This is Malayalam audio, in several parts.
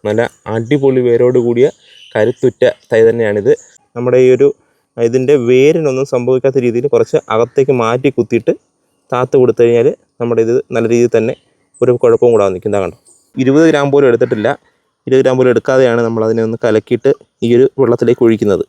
നല്ല അടിപൊളി വേരോട് കൂടിയ കരുത്തുറ്റ തൈ തന്നെയാണിത്. നമ്മുടെ ഈ ഒരു ഇതിൻ്റെ വേരിനൊന്നും സംഭവിക്കാത്ത രീതിയിൽ കുറച്ച് അകത്തേക്ക് മാറ്റി കുത്തിയിട്ട് താത്ത് കൊടുത്തു കഴിഞ്ഞാൽ നമ്മുടെ ഇത് നല്ല രീതിയിൽ തന്നെ ഒരു കുഴപ്പവും കൂടാതെ നിൽക്കും. എന്താ കണ്ടോ, 20 ഗ്രാം പോലും എടുത്തിട്ടില്ല. 20 ഗ്രാം പോലും എടുക്കാതെയാണ് നമ്മൾ അതിനെ ഒന്ന് കലക്കിയിട്ട് ഈ ഒരു വെള്ളത്തിലേക്ക് ഒഴിക്കുന്നത്.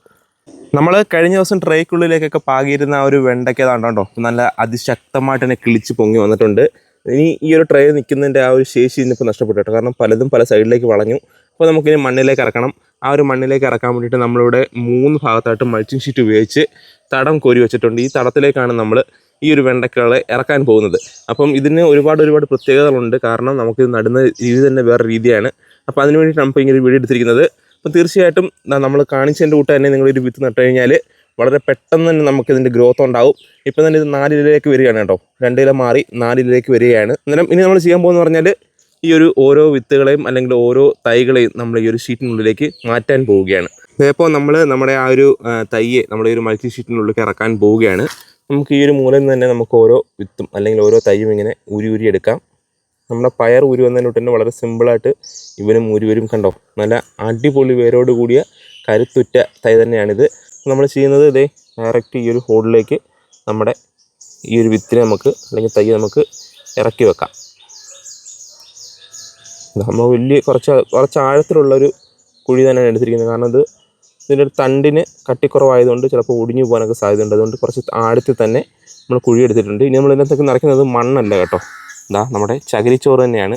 നമ്മൾ കഴിഞ്ഞ ദിവസം ട്രേക്കുള്ളിലേക്കൊക്കെ പാകിയിരുന്ന ആ ഒരു വെണ്ടയ്ക്ക കണ്ടോ നല്ല അതിശക്തമായിട്ട് തന്നെ കിളിച്ച് പൊങ്ങി വന്നിട്ടുണ്ട്. ഇനി ഈ ഒരു ട്രേ നിൽക്കുന്നതിൻ്റെ ആ ഒരു ശേഷി ഇന്നിപ്പോൾ നഷ്ടപ്പെട്ടു കേട്ടോ. കാരണം പലതും പല സൈഡിലേക്ക് വളഞ്ഞു. അപ്പോൾ നമുക്കിനി മണ്ണിലേക്ക് ഇറക്കണം. ആ ഒരു മണ്ണിലേക്ക് ഇറക്കാൻ വേണ്ടിയിട്ട് നമ്മളിവിടെ 3 ഭാഗത്തായിട്ട് മൾച്ചിങ് ഷീറ്റ് ഉപയോഗിച്ച് തടം കോരി വെച്ചിട്ടുണ്ട്. ഈ തടത്തിലേക്കാണ് നമ്മൾ ഈ ഒരു വെണ്ടയ്ക്കകളെ ഇറക്കാൻ പോകുന്നത്. അപ്പം ഇതിന് ഒരുപാട് പ്രത്യേകതകളുണ്ട്. കാരണം നമുക്കിത് നടുന്ന രീതി തന്നെ വേറെ രീതിയാണ്. അപ്പോൾ അതിന് വേണ്ടിയിട്ട് നമുക്ക് ഇങ്ങനെ ഒരു വീഡിയോ എടുത്തിരിക്കുന്നത്. അപ്പോൾ തീർച്ചയായിട്ടും നമ്മൾ കാണിച്ചതിൻ്റെ കൂട്ട് തന്നെ നിങ്ങളൊരു വിത്ത് നട്ട് കഴിഞ്ഞാൽ വളരെ പെട്ടെന്ന് തന്നെ നമുക്കിതിൻ്റെ ഗ്രോത്ത് ഉണ്ടാവും. ഇപ്പം തന്നെ ഇത് 4 ഇലയിലേക്ക് വരികയാണ് കേട്ടോ. 2 ഇല മാറി 4 ഇലയിലേക്ക് വരികയാണ്. അന്നേരം ഇനി നമ്മൾ ചെയ്യാൻ പോകുന്നത് പറഞ്ഞാൽ ഈ ഒരു ഓരോ വിത്തുകളെയും അല്ലെങ്കിൽ ഓരോ തൈകളെയും നമ്മൾ ഈ ഒരു ഷീറ്റിനുള്ളിലേക്ക് മാറ്റാൻ പോവുകയാണ്. ഇതേപ്പോൾ നമ്മൾ നമ്മുടെ ആ ഒരു തൈയെ നമ്മുടെ ഒരു മൾട്ടി ഷീറ്റിനുള്ളിലേക്ക് ഇറക്കാൻ പോവുകയാണ്. നമുക്ക് ഈ ഒരു മൂലയിൽ നിന്ന് തന്നെ നമുക്ക് ഓരോ വിത്തും അല്ലെങ്കിൽ ഓരോ തൈയും ഇങ്ങനെ ഊരി എടുക്കാം. നമ്മുടെ പയർ ഊരി വന്നതിനോട്ട് തന്നെ വളരെ സിമ്പിളായിട്ട് ഇവനും ഊരി വരും. കണ്ടോ, നല്ല അടിപൊളി വേരോട് കൂടിയ കരുത്തുറ്റ തൈ തന്നെയാണിത്. നമ്മൾ ചെയ്യുന്നത് ഇതേ ഡയറക്റ്റ് ഈ ഒരു ഹോളിലേക്ക് നമ്മുടെ ഈ ഒരു വിത്തിനെ നമുക്ക് അല്ലെങ്കിൽ തൈ നമുക്ക് ഇറക്കി വെക്കാം. നമ്മൾ വലിയ കുറച്ച് ആഴത്തിലുള്ളൊരു കുഴി തന്നെയാണ് എടുത്തിരിക്കുന്നത്. കാരണം ഇതിൻ്റെ ഒരു തണ്ടിന് കട്ടിക്കുറവായതുകൊണ്ട് ചിലപ്പോൾ ഒടിഞ്ഞു പോകാനൊക്കെ സാധ്യതയുണ്ട്. അതുകൊണ്ട് കുറച്ച് ആഴത്തിൽ തന്നെ നമ്മൾ കുഴി എടുത്തിട്ടുണ്ട്. ഇനി നമ്മൾ ഇതിനകത്തേക്ക് നിറയ്ക്കുന്നത് മണ്ണല്ല കേട്ടോ. നമ്മുടെ ചകിരിച്ചോറ് തന്നെയാണ്.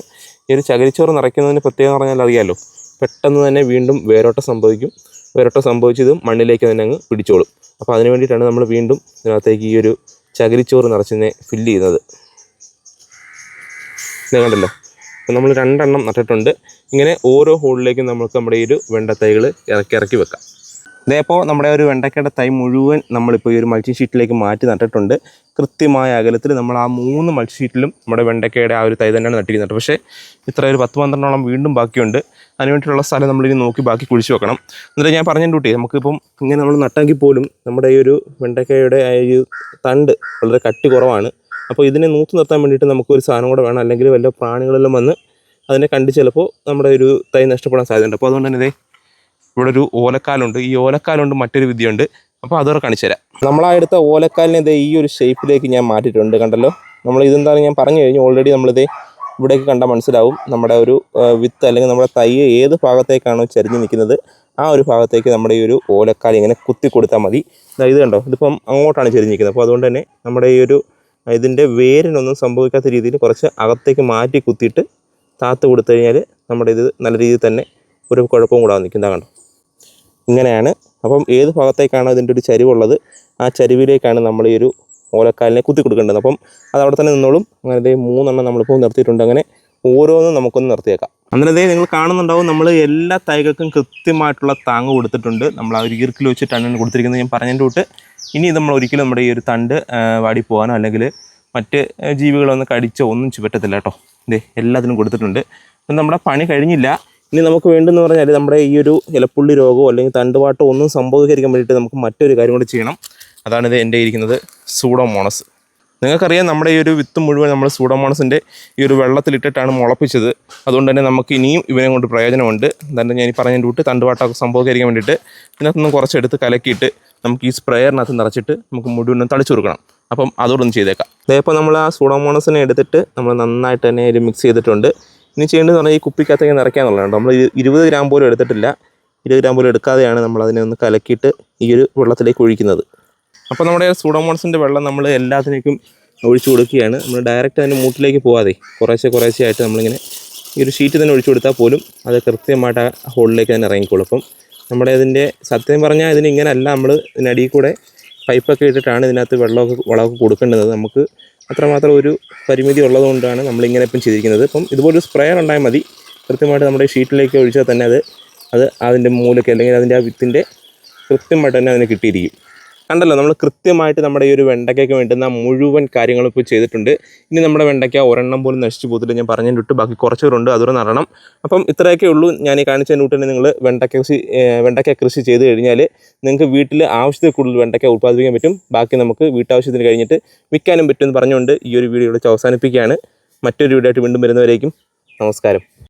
ഈ ഒരു ചകിരിച്ചോറ് നിറയ്ക്കുന്നതിന് പ്രത്യേകം പറഞ്ഞാൽ അറിയാമല്ലോ, പെട്ടെന്ന് തന്നെ വീണ്ടും വേരോട്ടം സംഭവിക്കും. വേരോട്ടം സംഭവിച്ചത് മണ്ണിലേക്ക് തന്നെ അങ്ങ് പിടിച്ചോളും. അപ്പോൾ അതിന് വേണ്ടിയിട്ടാണ് നമ്മൾ വീണ്ടും ഇതിനകത്തേക്ക് ഈ ഒരു ചകിരിച്ചോറ് നിറച്ചതിനെ ഫില്ല് ചെയ്യുന്നത്. ഇത് കണ്ടല്ലോ, അപ്പോൾ നമ്മൾ 2 എണ്ണം നട്ടിട്ടുണ്ട്. ഇങ്ങനെ ഓരോ ഹോളിലേക്കും നമുക്ക് നമ്മുടെ ഈ ഒരു വെണ്ടത്തൈകൾ ഇറക്കി വെക്കാം. ഇതേപ്പോൾ നമ്മുടെ ഒരു വെണ്ടയ്ക്കയുടെ തൈ മുഴുവൻ നമ്മളിപ്പോൾ ഈ ഒരു മൾട്ടി ഷീറ്റിലേക്ക് മാറ്റി നട്ടിട്ടുണ്ട്. കൃത്യമായ അകലത്തിൽ നമ്മൾ ആ 3 മൾട്ടി ഷീറ്റിലും നമ്മുടെ വെണ്ടയ്ക്കയുടെ ആ ഒരു തൈ തന്നെയാണ് നട്ടിരിക്കുന്നത്. പക്ഷേ ഇത്ര ഒരു 10-12 വീണ്ടും ബാക്കിയുണ്ട്. അതിനുവേണ്ടിയിട്ടുള്ള സ്ഥലം നമ്മളിനി നോക്കി ബാക്കി കുഴിച്ച് വെക്കണം. എന്നിട്ട് ഞാൻ പറഞ്ഞതിൻ്റെ കൂട്ടി നമുക്കിപ്പം ഇങ്ങനെ നമ്മൾ നട്ടെങ്കിൽ പോലും നമ്മുടെ ഈ ഒരു വെണ്ടയ്ക്കയുടെ ആ ഒരു തണ്ട് വളരെ കട്ടി കുറവാണ്. അപ്പോൾ ഇതിനെ നൂത്ത് നിർത്താൻ വേണ്ടിയിട്ട് നമുക്കൊരു സാധനം കൂടെ വേണം. അല്ലെങ്കിൽ വല്ല പ്രാണികളെല്ലാം വന്ന് അതിനെ കണ്ട് ചിലപ്പോൾ നമ്മുടെ ഒരു തൈ നഷ്ടപ്പെടാൻ സാധ്യതയുണ്ട്. അപ്പോൾ അതുകൊണ്ട് തന്നെ ഇവിടെ ഒരു ഓലക്കാലുണ്ട്. ഈ ഓലക്കാലുണ്ട് മറ്റൊരു വിദ്യയുണ്ട്. അപ്പോൾ അതോടെ കാണിച്ചു തരാം. നമ്മളാ എടുത്ത ഓലക്കാലിനെ ഈ ഒരു ഷേപ്പിലേക്ക് ഞാൻ മാറ്റിയിട്ടുണ്ട്. കണ്ടല്ലോ, നമ്മൾ ഇതെന്താണ് ഞാൻ പറഞ്ഞു കഴിഞ്ഞു. ഓൾറെഡി നമ്മളിതേ ഇവിടേക്ക് കണ്ടാൽ മനസ്സിലാവും നമ്മുടെ ഒരു വിത്ത് അല്ലെങ്കിൽ നമ്മുടെ തൈ ഏത് ഭാഗത്തേക്കാണോ ചരിഞ്ഞ് നിൽക്കുന്നത് ആ ഒരു ഭാഗത്തേക്ക് നമ്മുടെ ഈ ഒരു ഓലക്കാൽ ഇങ്ങനെ കുത്തി കൊടുത്താൽ മതി. ഇത് കണ്ടോ, ഇതിപ്പം അങ്ങോട്ടാണ് ചരിഞ്ഞിരിക്കുന്നത്. അപ്പോൾ അതുകൊണ്ട് തന്നെ നമ്മുടെ ഈ ഒരു ഇതിൻ്റെ വേരിനൊന്നും സംഭവിക്കാത്ത രീതിയിൽ കുറച്ച് അകത്തേക്ക് മാറ്റി കുത്തിയിട്ട് താത്ത് കൊടുത്തു കഴിഞ്ഞാൽ നമ്മുടെ ഇത് നല്ല രീതിയിൽ തന്നെ ഒരു കുഴപ്പവും കൂടാതെ നിൽക്കും. എന്താ കണ്ടോ, ഇങ്ങനെയാണ്. അപ്പം ഏത് ഭാഗത്തേക്കാണോ ഇതിൻ്റെ ഒരു ചരിവുള്ളത് ആ ചരിവിലേക്കാണ് നമ്മൾ ഈ ഒരു ഓലക്കാലിനെ കുത്തി കൊടുക്കേണ്ടത്. അപ്പം അത് അവിടെ തന്നെ നിന്നോളും. അങ്ങനെ 3 എണ്ണം നമ്മളിപ്പോൾ നിർത്തിയിട്ടുണ്ട്. അങ്ങനെ ഓരോന്നും നമുക്കൊന്ന് നിർത്തിയേക്കാം. അങ്ങനെ നിങ്ങൾ കാണുന്നുണ്ടാവും നമ്മൾ എല്ലാ തൈകൾക്കും കൃത്യമായിട്ടുള്ള താങ്ങ് കൊടുത്തിട്ടുണ്ട്. നമ്മൾ ആ ഒരു ഈർക്കിൽ വെച്ചിട്ടാണ് കൊടുത്തിരിക്കുന്നത്. ഞാൻ പറഞ്ഞതിൻ്റെ തൊട്ട് ഇനി നമ്മൾ ഒരിക്കലും നമ്മുടെ ഈ ഒരു തണ്ട് വാടിപ്പോകാനോ അല്ലെങ്കിൽ മറ്റ് ജീവികളൊന്നും കടിച്ചോ ഒന്നും പറ്റത്തില്ല കേട്ടോ. എല്ലാത്തിനും കൊടുത്തിട്ടുണ്ട്. അപ്പം നമ്മുടെ പണി കഴിഞ്ഞില്ല. ഇനി നമുക്ക് വേണ്ടെന്ന് പറഞ്ഞാൽ നമ്മുടെ ഈ ഒരു ഇലപ്പുള്ളി രോഗമോ അല്ലെങ്കിൽ തണ്ടുവാട്ടോ ഒന്നും സംഭവിക്കാതിരിക്കാൻ വേണ്ടിയിട്ട് നമുക്ക് മറ്റൊരു കാര്യം കൂടി ചെയ്യണം. അതാണിത് എൻ്റെ ഇരിക്കുന്നത് സൂഡോമോണസ്. നിങ്ങൾക്കറിയാം നമ്മുടെ ഈ ഒരു വിത്ത് മുഴുവൻ നമ്മൾ സൂഡോമോണസിൻ്റെ ഈ ഒരു വെള്ളത്തിലിട്ടിട്ടാണ് മുളപ്പിച്ചത്. അതുകൊണ്ട് തന്നെ നമുക്ക് ഇനിയും ഇവനെ കൊണ്ട് പ്രയോജനമുണ്ട്. എന്തായാലും ഞാൻ ഈ പറഞ്ഞതിൻ്റെ കൂട്ട് തണ്ടുവാട്ടമൊക്കെ സംഭവിക്കാതിരിക്കാൻ വേണ്ടിയിട്ട് ഇതിനകത്തൊന്നും കുറച്ചെടുത്ത് കലക്കിയിട്ട് നമുക്ക് ഈ സ്പ്രേയറിനകത്ത് നിറച്ചിട്ട് നമുക്ക് മുഴുവനും തളിച്ചു കൊടുക്കണം. അപ്പം അതോടൊന്ന് ചെയ്തേക്കാം. അതേപോലെ നമ്മൾ ആ സൂഡോമോണസിനെ എടുത്തിട്ട് നമ്മൾ നന്നായിട്ട് തന്നെ ഇത് മിക്സ് ചെയ്തിട്ടുണ്ട്. ഇനി ചെയ്യേണ്ടതെന്ന് പറഞ്ഞാൽ ഈ കുപ്പിക്കകത്തേക്ക് നിറയ്ക്കാന്നുള്ളതാണ്. നമ്മൾ 20 ഗ്രാം പോലും എടുത്തിട്ടില്ല. 20 ഗ്രാം പോലും എടുക്കാതെയാണ് നമ്മൾ അതിനെ ഒന്ന് കലക്കിയിട്ട് ഈ ഒരു വെള്ളത്തിലേക്ക് ഒഴിക്കുന്നത്. അപ്പോൾ നമ്മുടെ സൂഡോമോണസിൻ്റെ വെള്ളം നമ്മൾ എല്ലാത്തിനേക്കും ഒഴിച്ചു കൊടുക്കുകയാണ്. നമ്മൾ ഡയറക്റ്റ് അതിൻ്റെ മൂട്ടിലേക്ക് പോകാതെ കുറേശ്ശെ ആയിട്ട് നമ്മളിങ്ങനെ ഈ ഒരു ഷീറ്റ് തന്നെ ഒഴിച്ചു കൊടുത്താൽ പോലും അത് കൃത്യമായിട്ട് ആ ഹോളിലേക്ക് തന്നെ ഇറങ്ങിക്കോളും. അപ്പം നമ്മുടെ ഇതിൻ്റെ സത്യം പറഞ്ഞാൽ ഇതിന് ഇങ്ങനെയല്ല, നമ്മൾ ഇതിനടിയിൽ കൂടെ പൈപ്പൊക്കെ ഇട്ടിട്ടാണ് ഇതിനകത്ത് വളമൊക്കെ കൊടുക്കേണ്ടത്. നമുക്ക് അത്രമാത്രം ഒരു പരിമിതി ഉള്ളതുകൊണ്ടാണ് നമ്മളിങ്ങനെ ഇപ്പം ചെയ്തിരിക്കുന്നത്. അപ്പം ഇതുപോലൊരു സ്പ്രേയർ ഉണ്ടായാൽ മതി. കൃത്യമായിട്ട് നമ്മുടെ ഷീറ്റിലേക്ക് ഒഴിച്ചാൽ തന്നെ അത് അതിൻ്റെ മൂലയ്ക്ക് അല്ലെങ്കിൽ അതിൻ്റെ ആ വിത്തിൻ്റെ കൃത്യമായിട്ട് തന്നെ അതിന് കിട്ടിയിരിക്കും. കണ്ടല്ലോ, നമ്മൾ കൃത്യമായിട്ട് നമ്മുടെ ഈ ഒരു വെണ്ടയ്ക്കയ്ക്ക് വേണ്ടുന്ന മുഴുവൻ കാര്യങ്ങളും ഇപ്പോൾ ചെയ്തിട്ടുണ്ട്. ഇനി നമ്മുടെ വെണ്ടയ്ക്ക ഒരെണ്ണം പോലും നശിച്ചു പോകത്തില്ല. ഞാൻ പറഞ്ഞതിന് വിട്ട് ബാക്കി കുറച്ചുകൂറുണ്ട്, അതോടെ നടണം. അപ്പം ഇത്രയൊക്കെ ഉള്ളൂ. ഞാൻ ഈ കാണിച്ചതിന് വിട്ട് തന്നെ നിങ്ങൾ വെണ്ടയ്ക്ക കൃഷി ചെയ്ത് കഴിഞ്ഞാൽ നിങ്ങൾക്ക് വീട്ടിൽ ആവശ്യത്തിൽ കൂടുതൽ വെണ്ടയ്ക്ക ഉൽപ്പാദിപ്പിക്കാൻ പറ്റും. ബാക്കി നമുക്ക് വീട്ടാവശ്യത്തിന് കഴിഞ്ഞിട്ട് വിൽക്കാനും പറ്റുമെന്ന് പറഞ്ഞുകൊണ്ട് ഈ ഒരു വീഡിയോ ഇവിടെ അവസാനിപ്പിക്കുകയാണ്. മറ്റൊരു വീഡിയോ ആയിട്ട് വീണ്ടും വരുന്നവരേക്കും നമസ്കാരം.